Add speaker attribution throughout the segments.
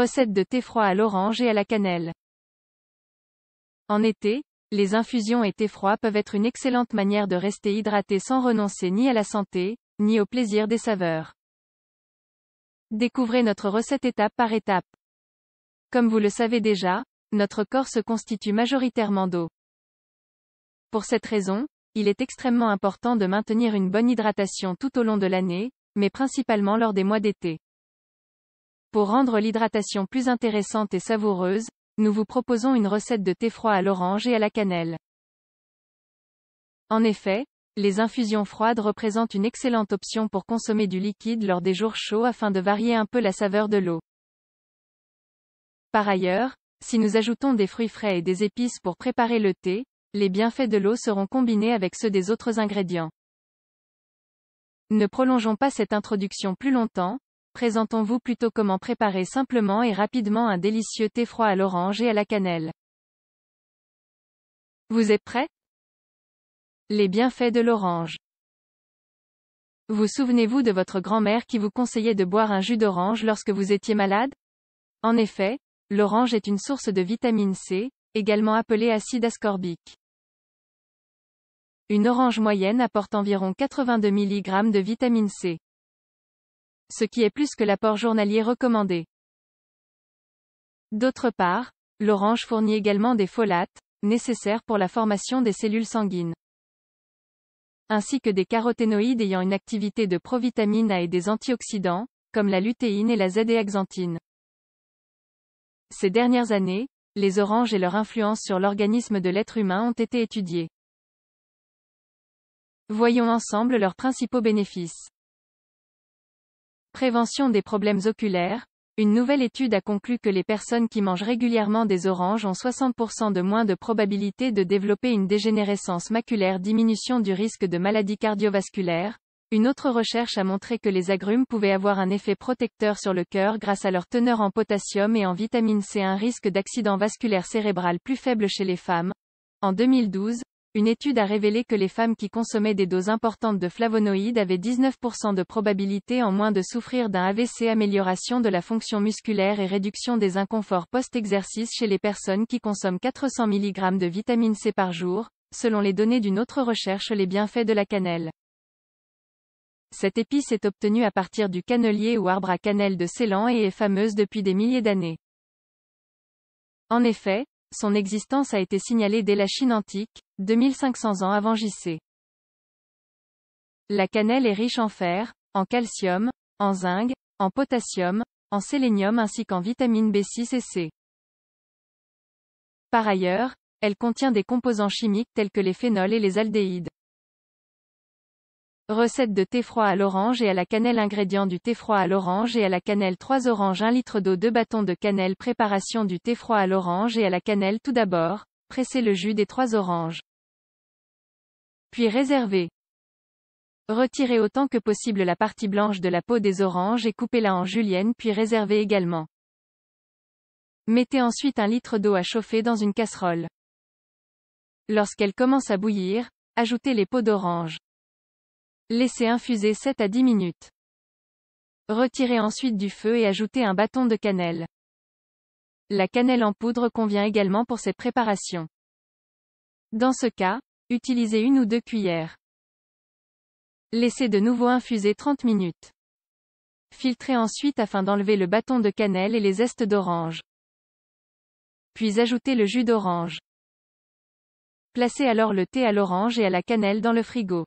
Speaker 1: Recette de thé froid à l'orange et à la cannelle. En été, les infusions et thé froid peuvent être une excellente manière de rester hydraté sans renoncer ni à la santé, ni au plaisir des saveurs. Découvrez notre recette étape par étape. Comme vous le savez déjà, notre corps se constitue majoritairement d'eau. Pour cette raison, il est extrêmement important de maintenir une bonne hydratation tout au long de l'année, mais principalement lors des mois d'été. Pour rendre l'hydratation plus intéressante et savoureuse, nous vous proposons une recette de thé froid à l'orange et à la cannelle. En effet, les infusions froides représentent une excellente option pour consommer du liquide lors des jours chauds afin de varier un peu la saveur de l'eau. Par ailleurs, si nous ajoutons des fruits frais et des épices pour préparer le thé, les bienfaits de l'eau seront combinés avec ceux des autres ingrédients. Ne prolongeons pas cette introduction plus longtemps, présentons-vous plutôt comment préparer simplement et rapidement un délicieux thé froid à l'orange et à la cannelle. Vous êtes prêts? Les bienfaits de l'orange. Vous souvenez-vous de votre grand-mère qui vous conseillait de boire un jus d'orange lorsque vous étiez malade? En effet, l'orange est une source de vitamine C, également appelée acide ascorbique. Une orange moyenne apporte environ 82 mg de vitamine C. Ce qui est plus que l'apport journalier recommandé. D'autre part, l'orange fournit également des folates, nécessaires pour la formation des cellules sanguines, ainsi que des caroténoïdes ayant une activité de provitamine A et des antioxydants, comme la lutéine et la zéaxanthine. Ces dernières années, les oranges et leur influence sur l'organisme de l'être humain ont été étudiées. Voyons ensemble leurs principaux bénéfices. Prévention des problèmes oculaires. Une nouvelle étude a conclu que les personnes qui mangent régulièrement des oranges ont 60% de moins de probabilité de développer une dégénérescence maculaire, diminution du risque de maladies cardiovasculaires. Une autre recherche a montré que les agrumes pouvaient avoir un effet protecteur sur le cœur grâce à leur teneur en potassium et en vitamine C, un risque d'accident vasculaire cérébral plus faible chez les femmes. En 2012, une étude a révélé que les femmes qui consommaient des doses importantes de flavonoïdes avaient 19% de probabilité en moins de souffrir d'un AVC. Amélioration de la fonction musculaire et réduction des inconforts post-exercice chez les personnes qui consomment 400 mg de vitamine C par jour, selon les données d'une autre recherche. Les bienfaits de la cannelle. Cette épice est obtenue à partir du cannelier ou arbre à cannelle de Ceylan et est fameuse depuis des milliers d'années. En effet, son existence a été signalée dès la Chine antique, 2500 ans avant J.C. La cannelle est riche en fer, en calcium, en zinc, en potassium, en sélénium ainsi qu'en vitamines B6 et C. Par ailleurs, elle contient des composants chimiques tels que les phénols et les aldéhydes. Recette de thé froid à l'orange et à la cannelle. Ingrédients du thé froid à l'orange et à la cannelle. 3 oranges, 1 litre d'eau, 2 bâtons de cannelle. Préparation du thé froid à l'orange et à la cannelle. Tout d'abord, pressez le jus des 3 oranges. Puis réservez. Retirez autant que possible la partie blanche de la peau des oranges et coupez-la en julienne, puis réservez également. Mettez ensuite 1 litre d'eau à chauffer dans une casserole. Lorsqu'elle commence à bouillir, ajoutez les peaux d'orange. Laissez infuser 7 à 10 minutes. Retirez ensuite du feu et ajoutez un bâton de cannelle. La cannelle en poudre convient également pour cette préparation. Dans ce cas, utilisez 1 ou 2 cuillères. Laissez de nouveau infuser 30 minutes. Filtrez ensuite afin d'enlever le bâton de cannelle et les zestes d'orange. Puis ajoutez le jus d'orange. Placez alors le thé à l'orange et à la cannelle dans le frigo.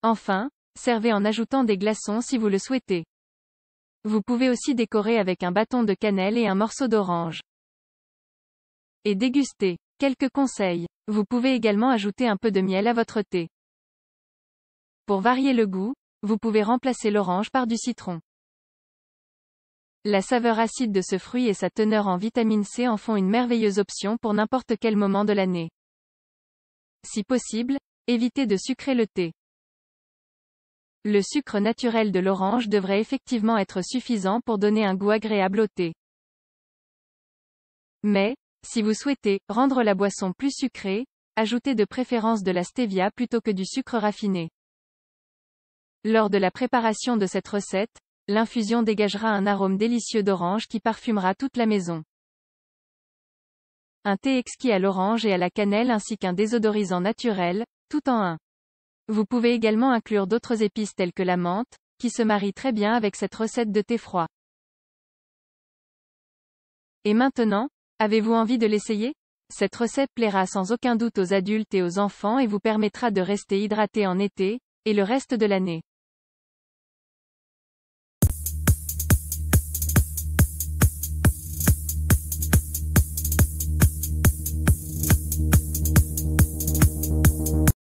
Speaker 1: Enfin, servez en ajoutant des glaçons si vous le souhaitez. Vous pouvez aussi décorer avec un bâton de cannelle et un morceau d'orange. Et dégustez. Quelques conseils. Vous pouvez également ajouter un peu de miel à votre thé. Pour varier le goût, vous pouvez remplacer l'orange par du citron. La saveur acide de ce fruit et sa teneur en vitamine C en font une merveilleuse option pour n'importe quel moment de l'année. Si possible, évitez de sucrer le thé. Le sucre naturel de l'orange devrait effectivement être suffisant pour donner un goût agréable au thé. Mais, si vous souhaitez rendre la boisson plus sucrée, ajoutez de préférence de la stevia plutôt que du sucre raffiné. Lors de la préparation de cette recette, L'infusion dégagera un arôme délicieux d'orange qui parfumera toute la maison. Un thé exquis à l'orange et à la cannelle ainsi qu'un désodorisant naturel, tout en un. Vous pouvez également inclure d'autres épices telles que la menthe, qui se marient très bien avec cette recette de thé froid. Et maintenant, avez-vous envie de l'essayer? Cette recette plaira sans aucun doute aux adultes et aux enfants et vous permettra de rester hydraté en été, et le reste de l'année.